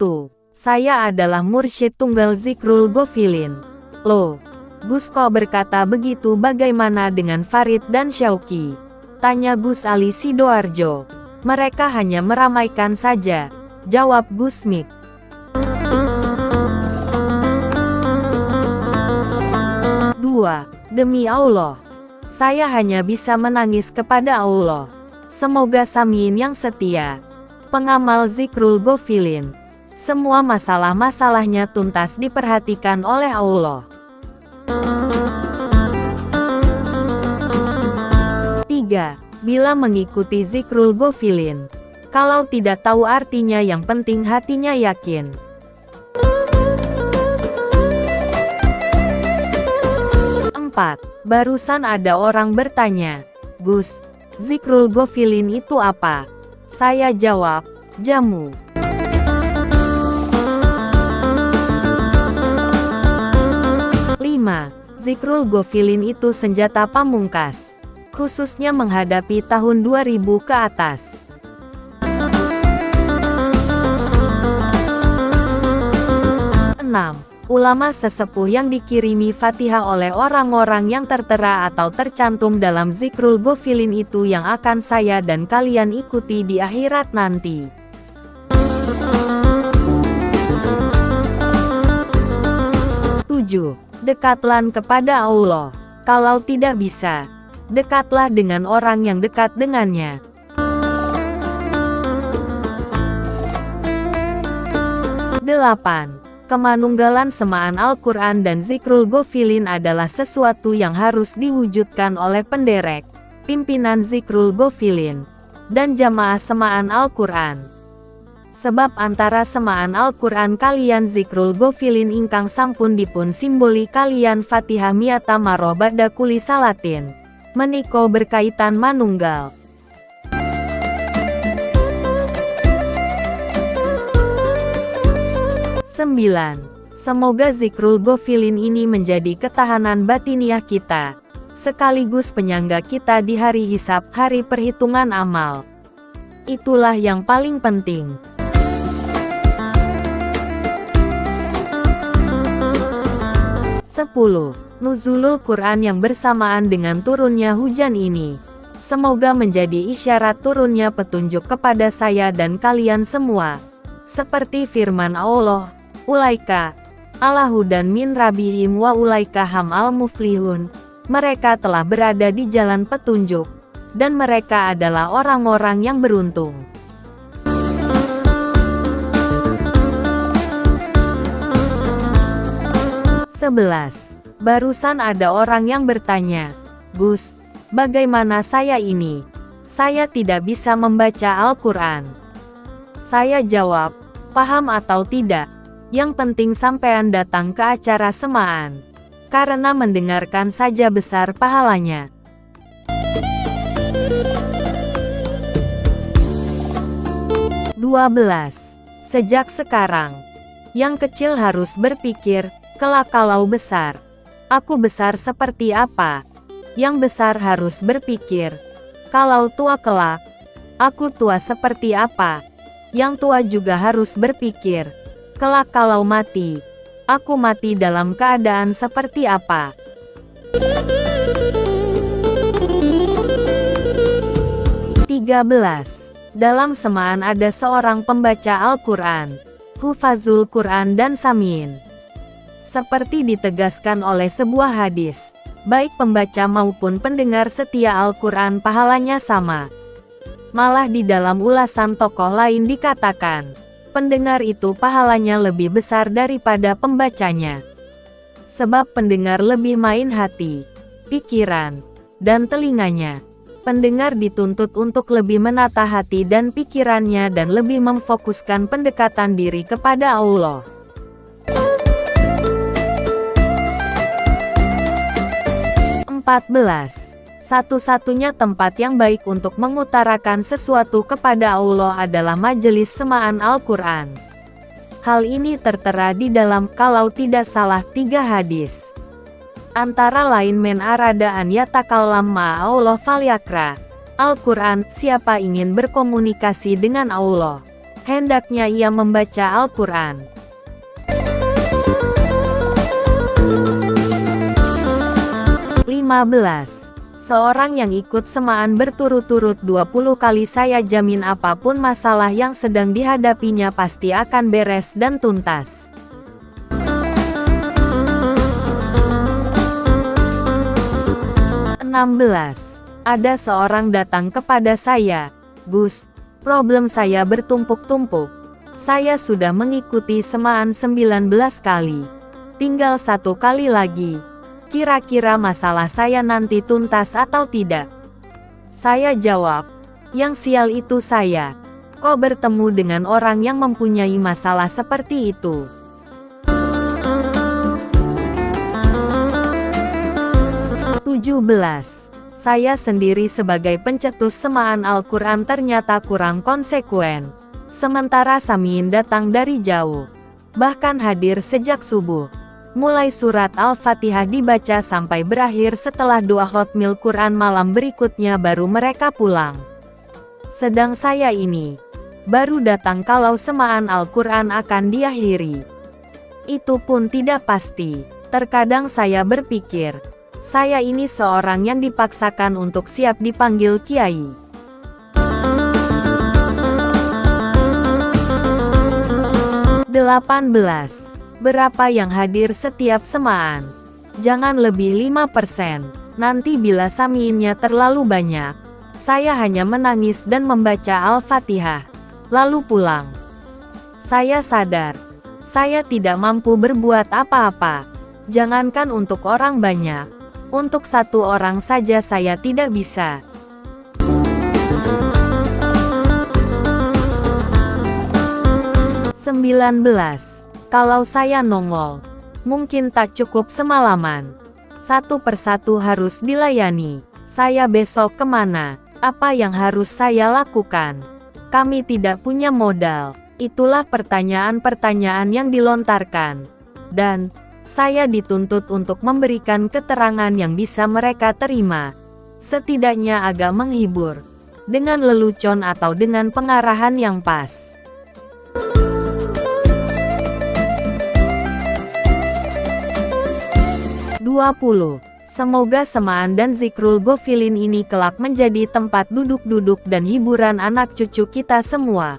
Itu, saya adalah mursyid tunggal Zikrul Ghafilin. Loh, Gus kok berkata begitu, bagaimana dengan Farid dan Syauqi? Tanya Gus Ali Sidoarjo. Mereka hanya meramaikan saja, jawab Gus Mik. Demi Allah, saya hanya bisa menangis kepada Allah. Semoga Samin yang setia, pengamal Zikrul Ghafilin, semua masalah-masalahnya tuntas diperhatikan oleh Allah. 3. Bila mengikuti Zikrul Ghafilin, kalau tidak tahu artinya, yang penting hatinya yakin. 4. Barusan ada orang bertanya, Gus, Zikrul Ghafilin itu apa? Saya jawab, jamu. 5. Zikrul Ghafilin itu senjata pamungkas, khususnya menghadapi tahun 2000 ke atas. 6. Ulama sesepuh yang dikirimi Fatihah oleh orang-orang yang tertera atau tercantum dalam Zikrul Ghafilin itu yang akan saya dan kalian ikuti di akhirat nanti. 7. Dekatlah kepada Allah. Kalau tidak bisa, dekatlah dengan orang yang dekat dengannya. 8. Kemanunggalan semaan Al-Quran dan Zikrul Ghafilin adalah sesuatu yang harus diwujudkan oleh penderek, pimpinan Zikrul Ghafilin, dan jamaah semaan Al-Quran. Sebab antara semaan Al-Quran kalian Zikrul Ghafilin ingkang sampun dipun simboli kalian Fatihah miata maroh ba'da kuli salatin, meniko berkaitan manunggal. 9. Semoga Zikrul Ghafilin ini menjadi ketahanan batiniah kita, sekaligus penyangga kita di hari hisab, hari perhitungan amal. Itulah yang paling penting. 10. Nuzulul Quran yang bersamaan dengan turunnya hujan ini, semoga menjadi isyarat turunnya petunjuk kepada saya dan kalian semua. Seperti firman Allah, Ulaika ala hudan min rabbihim wa ulaika hum al-muflihun. Mereka telah berada di jalan petunjuk, dan mereka adalah orang-orang yang beruntung. 11. Barusan ada orang yang bertanya, Gus, bagaimana saya ini? Saya tidak bisa membaca Al-Quran. Saya jawab, paham atau tidak? Yang penting sampean datang ke acara semaan, karena mendengarkan saja besar pahalanya. 12. Sejak sekarang, yang kecil harus berpikir, kelak kalau besar, aku besar seperti apa? Yang besar harus berpikir, kalau tua kelak, aku tua seperti apa? Yang tua juga harus berpikir, kelak kalau mati, aku mati dalam keadaan seperti apa? 13. Dalam semaan ada seorang pembaca Al-Quran, hufazul Quran dan samin. Seperti ditegaskan oleh sebuah hadis, baik pembaca maupun pendengar setia Al-Quran pahalanya sama. Malah di dalam ulasan tokoh lain dikatakan, pendengar itu pahalanya lebih besar daripada pembacanya. Sebab pendengar lebih main hati, pikiran, dan telinganya. Pendengar dituntut untuk lebih menata hati dan pikirannya dan lebih memfokuskan pendekatan diri kepada Allah. 14. Satu-satunya tempat yang baik untuk mengutarakan sesuatu kepada Allah adalah majelis semaan Al-Quran. Hal ini tertera di dalam, kalau tidak salah, 3 hadis. Antara lain men arada an yatakallam ma Allah falyakra. Al-Quran, siapa ingin berkomunikasi dengan Allah, Hendaknya ia membaca Al-Quran. 15. Seorang yang ikut semaan berturut-turut 20 kali, saya jamin apapun masalah yang sedang dihadapinya pasti akan beres dan tuntas. 16. Ada seorang datang kepada saya, "Gus, problem saya bertumpuk-tumpuk. Saya sudah mengikuti semaan 19 kali. Tinggal 1 kali lagi. Kira-kira masalah saya nanti tuntas atau tidak?" Saya jawab, "Yang sial itu saya. Kok bertemu dengan orang yang mempunyai masalah seperti itu?" 17. Saya sendiri sebagai pencetus semaan Al-Quran ternyata kurang konsekuen. Sementara Samin datang dari jauh. Bahkan hadir sejak subuh. Mulai surat Al-Fatihah dibaca sampai berakhir, setelah doa khotmil Quran malam berikutnya baru mereka pulang. Sedang saya ini baru datang kalau semaan Al-Quran akan diakhiri. Itu pun tidak pasti. Terkadang saya berpikir, saya ini seorang yang dipaksakan untuk siap dipanggil kiai. 18. Berapa yang hadir setiap semaan? Jangan lebih 5%. Nanti bila saminnya terlalu banyak, saya hanya menangis dan membaca Al-Fatihah, lalu pulang. Saya sadar, saya tidak mampu berbuat apa-apa. Jangankan untuk orang banyak, untuk 1 orang saja saya tidak bisa. 19. Kalau saya nongol, mungkin tak cukup semalaman. 1 persatu harus dilayani. Saya besok kemana? Apa yang harus saya lakukan? Kami tidak punya modal. Itulah pertanyaan-pertanyaan yang dilontarkan. Dan saya dituntut untuk memberikan keterangan yang bisa mereka terima. Setidaknya agak menghibur. Dengan lelucon atau dengan pengarahan yang pas. 20. Semoga semaan dan zikrul gofilin ini kelak menjadi tempat duduk-duduk dan hiburan anak cucu kita semua.